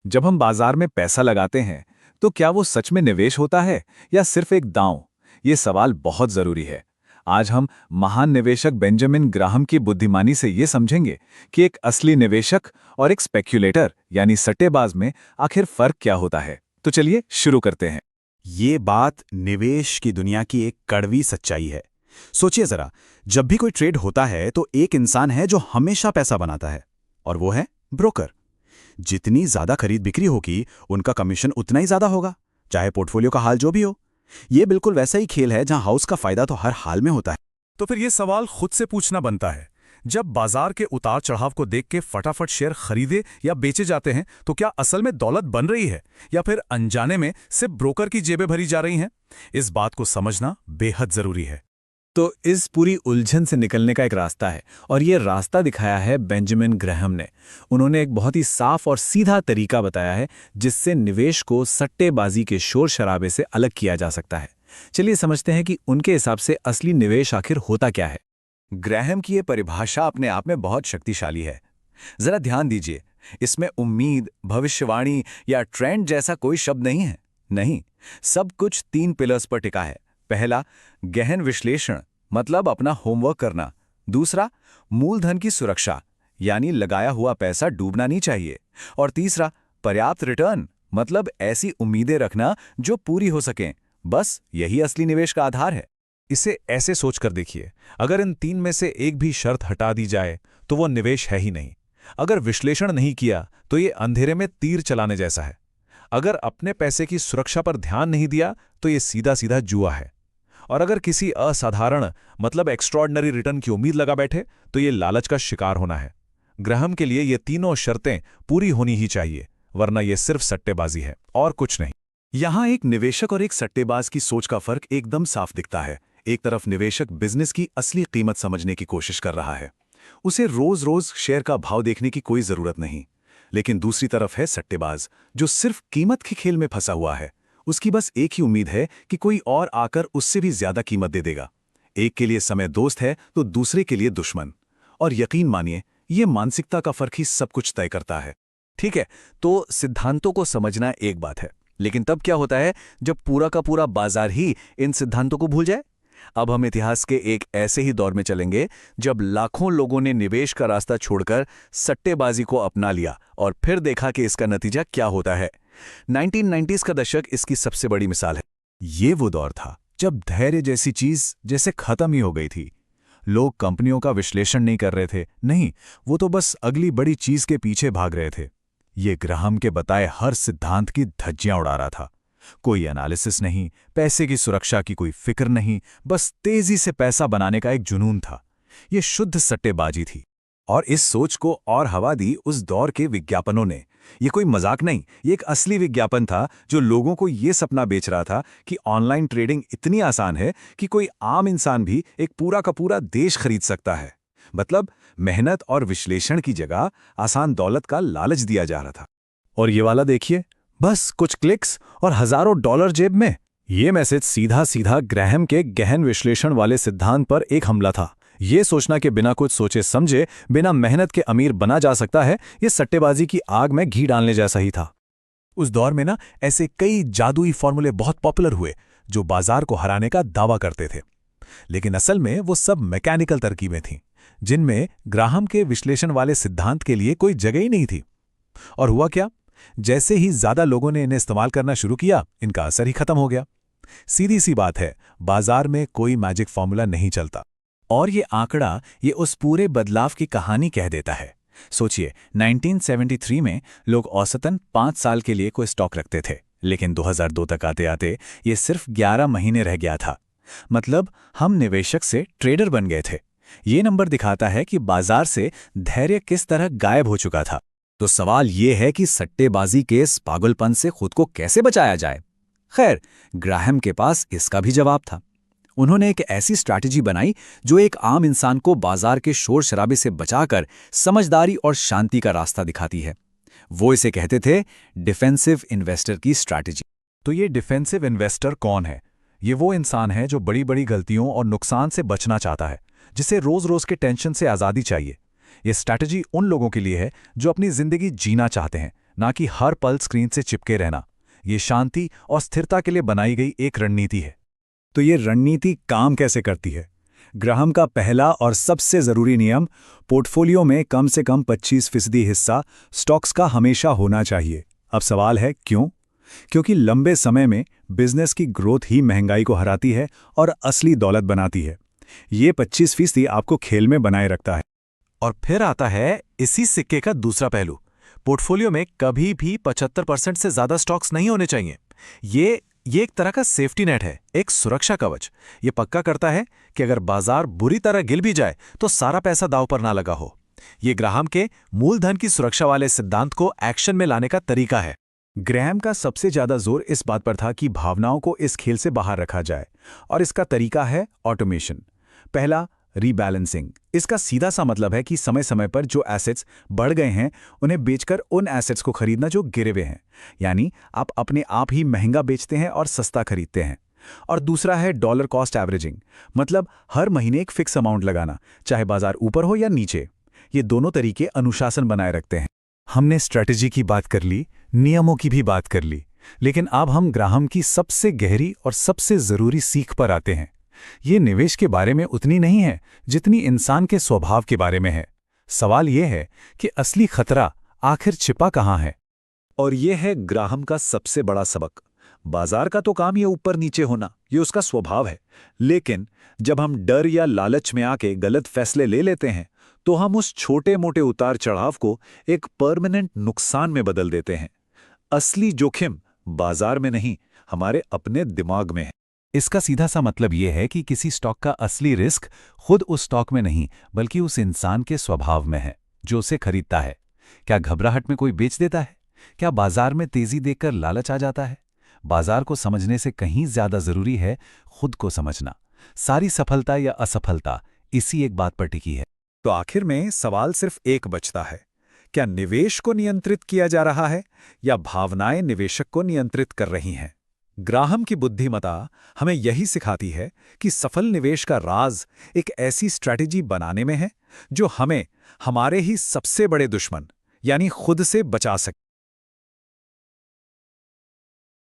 जब हम बाजार में पैसा लगाते हैं तो क्या वो सच में निवेश होता है या सिर्फ एक दांव? ये सवाल बहुत जरूरी है। आज हम महान निवेशक बेंजामिन ग्राहम की बुद्धिमानी से ये समझेंगे कि एक असली निवेशक और एक स्पेक्यूलेटर यानी सट्टेबाज में आखिर फर्क क्या होता है। तो चलिए शुरू करते हैं। ये बात निवेश की दुनिया की एक कड़वी सच्चाई है। सोचिए जरा, जब भी कोई ट्रेड होता है तो एक इंसान है जो हमेशा पैसा बनाता है, और वो है ब्रोकर। जितनी ज्यादा खरीद बिक्री होगी, उनका कमीशन उतना ही ज्यादा होगा, चाहे पोर्टफोलियो का हाल जो भी हो। ये बिल्कुल वैसा ही खेल है जहां हाउस का फायदा तो हर हाल में होता है। तो फिर ये सवाल खुद से पूछना बनता है, जब बाजार के उतार चढ़ाव को देख के फटाफट शेयर खरीदे या बेचे जाते हैं तो क्या असल में दौलत बन रही है या फिर अनजाने में सिर्फ ब्रोकर की जेबें भरी जा रही हैं? इस बात को समझना बेहद जरूरी है। तो इस पूरी उलझन से निकलने का एक रास्ता है, और ये रास्ता दिखाया है बेंजामिन ग्राहम ने। उन्होंने एक बहुत ही साफ और सीधा तरीका बताया है जिससे निवेश को सट्टेबाजी के शोर शराबे से अलग किया जा सकता है। चलिए समझते हैं कि उनके हिसाब से असली निवेश आखिर होता क्या है। ग्राहम की ये परिभाषा अपने आप में बहुत शक्तिशाली है। जरा ध्यान दीजिए, इसमें उम्मीद, भविष्यवाणी या ट्रेंड जैसा कोई शब्द नहीं है। नहीं, सब कुछ 3 पिलर्स पर टिका है। पहला, गहन विश्लेषण, मतलब अपना होमवर्क करना। दूसरा, मूलधन की सुरक्षा, यानी लगाया हुआ पैसा डूबना नहीं चाहिए। और तीसरा, पर्याप्त रिटर्न, मतलब ऐसी उम्मीदें रखना जो पूरी हो सकें। बस यही असली निवेश का आधार है। इसे ऐसे सोचकर देखिए, अगर इन 3 में से एक भी शर्त हटा दी जाए तो वो निवेश है ही नहीं। अगर विश्लेषण नहीं किया तो ये अंधेरे में तीर चलाने जैसा है। अगर अपने पैसे की सुरक्षा पर ध्यान नहीं दिया तो ये सीधा सीधा जुआ है। और अगर किसी असाधारण, मतलब एक्स्ट्रॉर्डिनरी रिटर्न की उम्मीद लगा बैठे तो ये लालच का शिकार होना है। ग्राहम के लिए ये तीनों शर्तें पूरी होनी ही चाहिए, वरना ये सिर्फ सट्टेबाजी है और कुछ नहीं। यहां एक निवेशक और एक सट्टेबाज की सोच का फर्क एकदम साफ दिखता है। एक तरफ निवेशक बिजनेस की असली कीमत समझने की कोशिश कर रहा है, उसे रोज रोज शेयर का भाव देखने की कोई जरूरत नहीं। लेकिन दूसरी तरफ है सट्टेबाज, जो सिर्फ कीमत के खेल में फंसा हुआ है। उसकी बस एक ही उम्मीद है कि कोई और आकर उससे भी ज्यादा कीमत दे देगा। एक के लिए समय दोस्त है तो दूसरे के लिए दुश्मन। और यकीन मानिए, ये मानसिकता का फर्क ही सब कुछ तय करता है। ठीक है, तो सिद्धांतों को समझना एक बात है, लेकिन तब क्या होता है जब पूरा का पूरा बाजार ही इन सिद्धांतों को भूल जाए? अब हम इतिहास के एक ऐसे ही दौर में चलेंगे जब लाखों लोगों ने निवेश का रास्ता छोड़कर सट्टेबाजी को अपना लिया और फिर देखा कि इसका नतीजा क्या होता है। 1990s का दशक इसकी सबसे बड़ी मिसाल है। ये वो दौर था जब धैर्य जैसी चीज जैसे खत्म ही हो गई थी। लोग कंपनियों का विश्लेषण नहीं कर रहे थे, नहीं, वो तो बस अगली बड़ी चीज के पीछे भाग रहे थे। ये ग्राहम के बताए हर सिद्धांत की धज्जियां उड़ा रहा था। कोई एनालिसिस नहीं, पैसे की सुरक्षा की कोई फिक्र नहीं, बस तेजी से पैसा बनाने का एक जुनून था। ये शुद्ध सट्टेबाजी थी। और इस सोच को और हवा दी उस दौर के विज्ञापनों ने। ये कोई मजाक नहीं, ये एक असली विज्ञापन था जो लोगों को ये सपना बेच रहा था कि ऑनलाइन ट्रेडिंग इतनी आसान है कि कोई आम इंसान भी एक पूरा का पूरा देश खरीद सकता है। मतलब मेहनत और विश्लेषण की जगह आसान दौलत का लालच दिया जा रहा था। और ये वाला देखिए, बस कुछ क्लिक्स और हजारों डॉलर जेब में। ये मैसेज सीधा सीधा ग्राहम के गहन विश्लेषण वाले सिद्धांत पर एक हमला था। ये सोचना कि बिना कुछ सोचे समझे, बिना मेहनत के अमीर बना जा सकता है, ये सट्टेबाजी की आग में घी डालने जैसा ही था। उस दौर में ऐसे कई जादुई फॉर्मूले बहुत पॉपुलर हुए जो बाजार को हराने का दावा करते थे। लेकिन असल में वो सब मैकेनिकल तरकीबें थीं, जिनमें ग्राहम के विश्लेषण वाले सिद्धांत के लिए कोई जगह ही नहीं थी। और हुआ क्या, जैसे ही ज्यादा लोगों ने इन्हें इस्तेमाल करना शुरू किया, इनका असर ही खत्म हो गया। सीधी सी बात है, बाजार में कोई मैजिक फॉर्मूला नहीं चलता। और ये आंकड़ा ये उस पूरे बदलाव की कहानी कह देता है। सोचिए, 1973 में लोग औसतन 5 साल के लिए कोई स्टॉक रखते थे, लेकिन 2002 तक आते आते ये सिर्फ 11 महीने रह गया था। मतलब हम निवेशक से ट्रेडर बन गए थे। ये नंबर दिखाता है कि बाजार से धैर्य किस तरह गायब हो चुका था। तो सवाल ये है कि सट्टेबाजी के इस पागलपन से खुद को कैसे बचाया जाए? खैर, ग्राहम के पास इसका भी जवाब था। उन्होंने एक ऐसी स्ट्रैटेजी बनाई जो एक आम इंसान को बाजार के शोर शराबे से बचाकर समझदारी और शांति का रास्ता दिखाती है। वो इसे कहते थे डिफेंसिव इन्वेस्टर की स्ट्रैटेजी। तो ये डिफेंसिव इन्वेस्टर कौन है? ये वो इंसान है जो बड़ी बड़ी गलतियों और नुकसान से बचना चाहता है, जिसे रोज रोज के टेंशन से आज़ादी चाहिए। ये स्ट्रैटेजी उन लोगों के लिए है जो अपनी जिंदगी जीना चाहते हैं, ना कि हर पल स्क्रीन से चिपके रहना। ये शांति और स्थिरता के लिए बनाई गई एक रणनीति है। तो ये रणनीति काम कैसे करती है? ग्राहम का पहला और सबसे ज़रूरी नियम, पोर्टफोलियो में कम से कम 25% हिस्सा स्टॉक्स का हमेशा होना चाहिए। अब सवाल है क्यों? क्योंकि लंबे समय में बिजनेस की ग्रोथ ही महंगाई को हराती है और असली दौलत बनाती है। ये 25% आपको खेल में बनाए रखता है। और फिर आता है इसी सिक्के का दूसरा पहलू। पोर्टफोलियो में कभी भी 75% से ज्यादा स्टॉक्स नहीं होने चाहिए। ये एक तरह का सेफ्टी नेट है, एक सुरक्षा कवच। ये पक्का करता है कि अगर बाजार बुरी तरह गिर भी जाए तो सारा पैसा दांव पर ना लगा हो। ये ग्राहम के मूलधन की सुरक्षा वाले सिद्धांत को एक्शन में लाने का तरीका है। ग्रैहम का सबसे ज्यादा जोर इस बात पर था कि भावनाओं को इस खेल से बाहर रखा जाए, और इसका तरीका है ऑटोमेशन। पहला, रीबैलेंसिंग। इसका सीधा सा मतलब है कि समय समय पर जो एसेट्स बढ़ गए हैं उन्हें बेचकर उन एसेट्स को खरीदना जो गिरे हुए हैं। यानी आप अपने आप ही महंगा बेचते हैं और सस्ता खरीदते हैं। और दूसरा है डॉलर कॉस्ट एवरेजिंग, मतलब हर महीने एक फिक्स अमाउंट लगाना, चाहे बाजार ऊपर हो या नीचे। ये दोनों तरीके अनुशासन बनाए रखते हैं। हमने स्ट्रैटेजी की बात कर ली, नियमों की भी बात कर ली, लेकिन अब हम ग्राहम की सबसे गहरी और सबसे जरूरी सीख पर आते हैं। ये निवेश के बारे में उतनी नहीं है जितनी इंसान के स्वभाव के बारे में है। सवाल यह है कि असली खतरा आखिर छिपा कहाँ है? और ये है ग्राहम का सबसे बड़ा सबक। बाजार का तो काम ये ऊपर नीचे होना, ये उसका स्वभाव है। लेकिन जब हम डर या लालच में आके गलत फैसले ले लेते हैं तो हम उस छोटे मोटे उतार चढ़ाव को एक परमानेंट नुकसान में बदल देते हैं। असली जोखिम बाजार में नहीं, हमारे अपने दिमाग में है। इसका सीधा सा मतलब यह है कि किसी स्टॉक का असली रिस्क खुद उस स्टॉक में नहीं, बल्कि उस इंसान के स्वभाव में है जो उसे खरीदता है। क्या घबराहट में कोई बेच देता है? क्या बाजार में तेजी देखकर लालच आ जाता है? बाजार को समझने से कहीं ज्यादा जरूरी है खुद को समझना। सारी सफलता या असफलता इसी एक बात पर टिकी है। तो आखिर में सवाल सिर्फ एक बचता है, क्या निवेश को नियंत्रित किया जा रहा है या भावनाएं निवेशक को नियंत्रित कर रही हैं? ग्राहम की बुद्धिमत्ता हमें यही सिखाती है कि सफल निवेश का राज एक ऐसी स्ट्रैटेजी बनाने में है जो हमें हमारे ही सबसे बड़े दुश्मन यानी खुद से बचा सके।